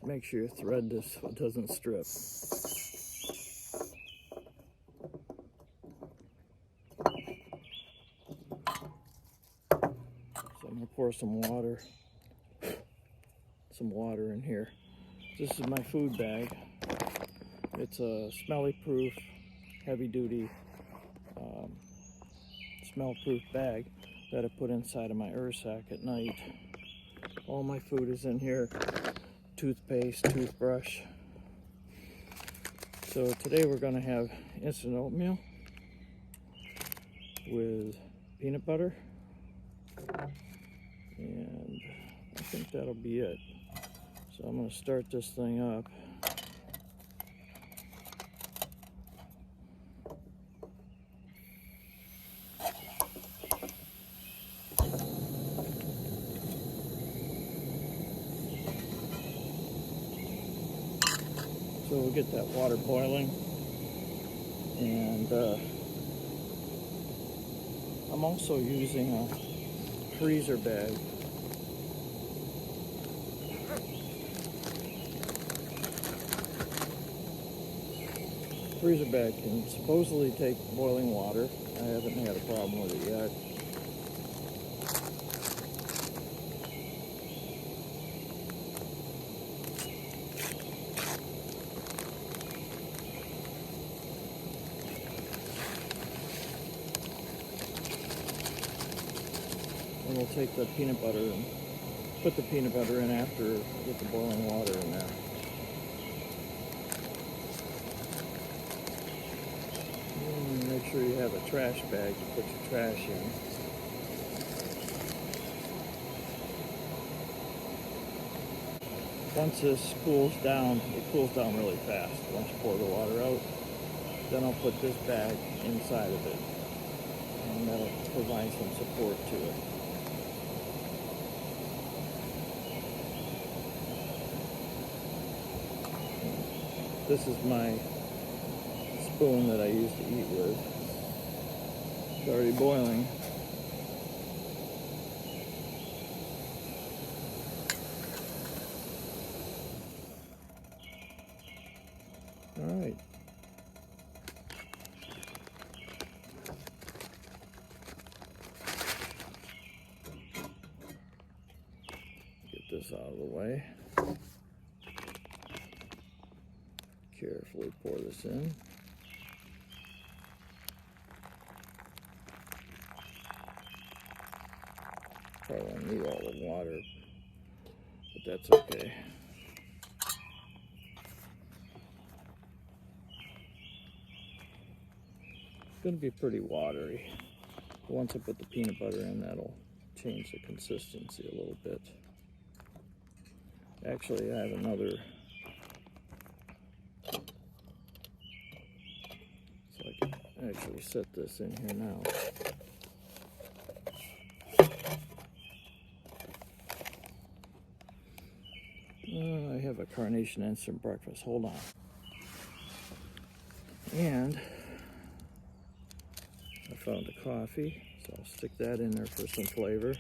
make sure you thread this so it doesn't strip. So I'm gonna pour some water in here. This is my food bag. It's a smelly proof, heavy duty, smell proof bag that I put inside of my sack at night. All my food is in here. Toothpaste, toothbrush. So today we're gonna have instant oatmeal with peanut butter, and I think that'll be it. So I'm going to start this thing up. So we'll get that water boiling, and I'm also using a freezer bag. Freezer bag can supposedly take boiling water. I haven't had a problem with it yet. And we'll take the peanut butter and put the peanut butter in after we get the boiling water in there. Make sure you have a trash bag to put your trash in. Once this cools down, it cools down really fast. Once you pour the water out, then I'll put this bag inside of it, and that'll provide some support to it. This is my spoon that I used to eat with. It's already boiling. All right. Get this out of the way. Carefully pour this in. Probably won't need all the water, but that's okay. It's going to be pretty watery. Once I put the peanut butter in, that'll change the consistency a little bit. Actually, I have another, so I can actually set this in here now. I have a Carnation Instant Breakfast. Hold on. And I found a coffee, so I'll stick that in there for some flavor.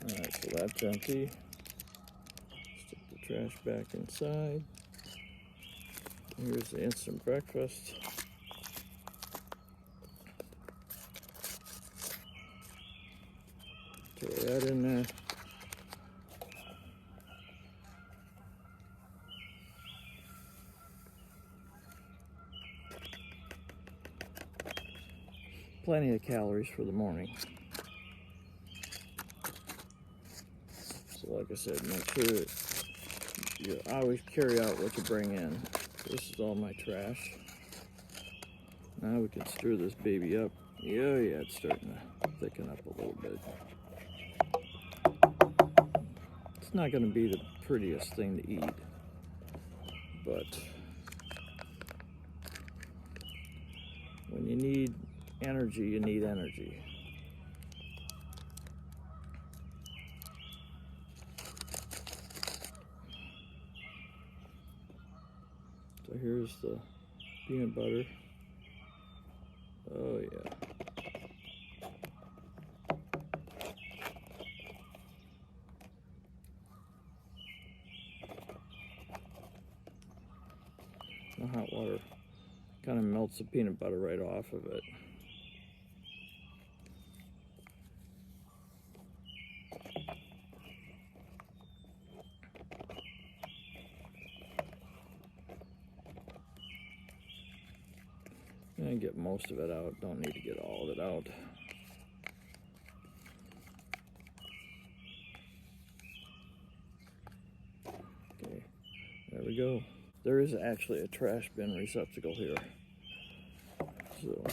Alright, so that's empty. Trash back inside. Here's the instant breakfast. Throw that in there. Plenty of calories for the morning. So like I said, make sure you always carry out what you bring in. This is all my trash. Now we can stir this baby up. Yeah, it's starting to thicken up a little bit. It's not going to be the prettiest thing to eat, but when you need energy, you need energy. So here's the peanut butter. Oh yeah. The hot water kind of melts the peanut butter right off of it. And get most of it out. Don't need to get all of it out. Okay, there we go. There is actually a trash bin receptacle here. So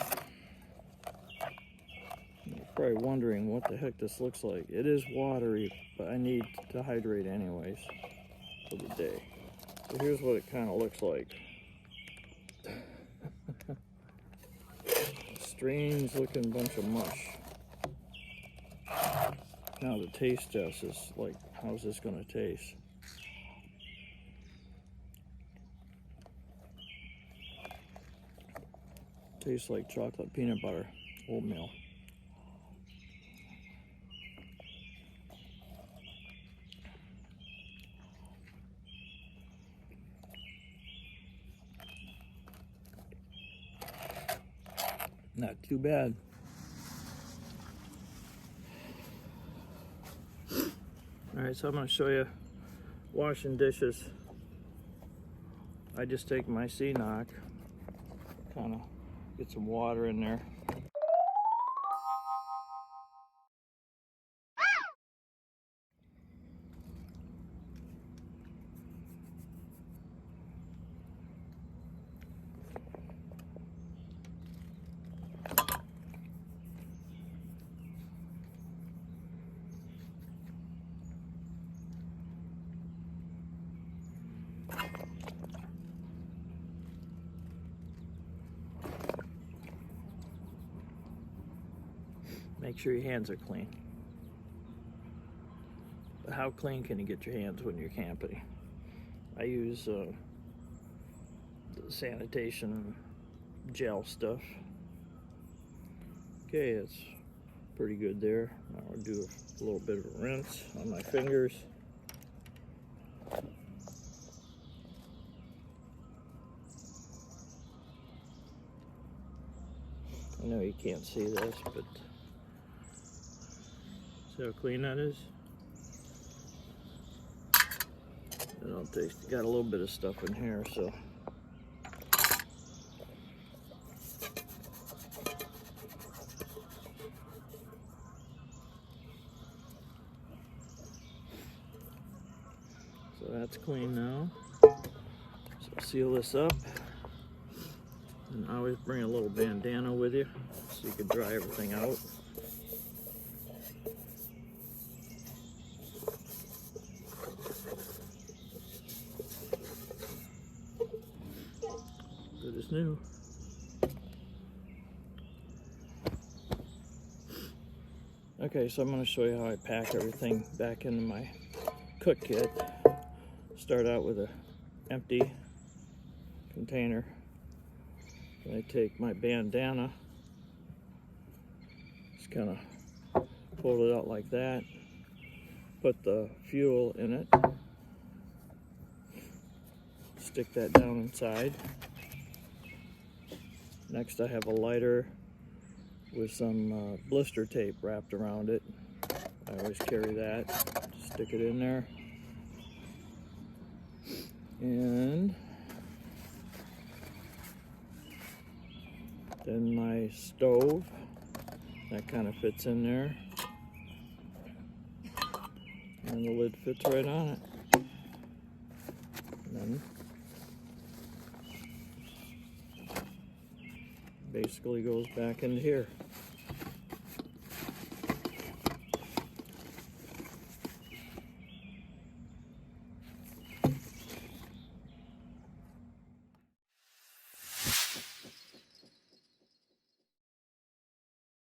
you're probably wondering what the heck this looks like. It is watery, but I need to hydrate anyways for the day. So here's what it kind of looks like. Strange looking bunch of mush. Now the taste test is like, how's this gonna taste? Tastes like chocolate peanut butter, oatmeal. Not too bad. All right, so I'm gonna show you washing dishes. I just take my C-Knock, kind of get some water in there. Make sure your hands are clean. But how clean can you get your hands when you're camping? I use the sanitation gel stuff. Okay, it's pretty good there. Now I'll do a little bit of a rinse on my fingers. I know you can't see this, but see how clean that is? It'll taste, got a little bit of stuff in here, so. So that's clean now. So seal this up. And always bring a little bandana with you so you can dry everything out. Good as new. Okay, so I'm going to show you how I pack everything back into my cook kit. Start out with an empty container. I take my bandana, just kind of fold it out like that, put the fuel in it, stick that down inside. Next I have a lighter with some blister tape wrapped around it. I always carry that, stick it in there. And then my stove, that kind of fits in there. And the lid fits right on it. And then basically goes back into here.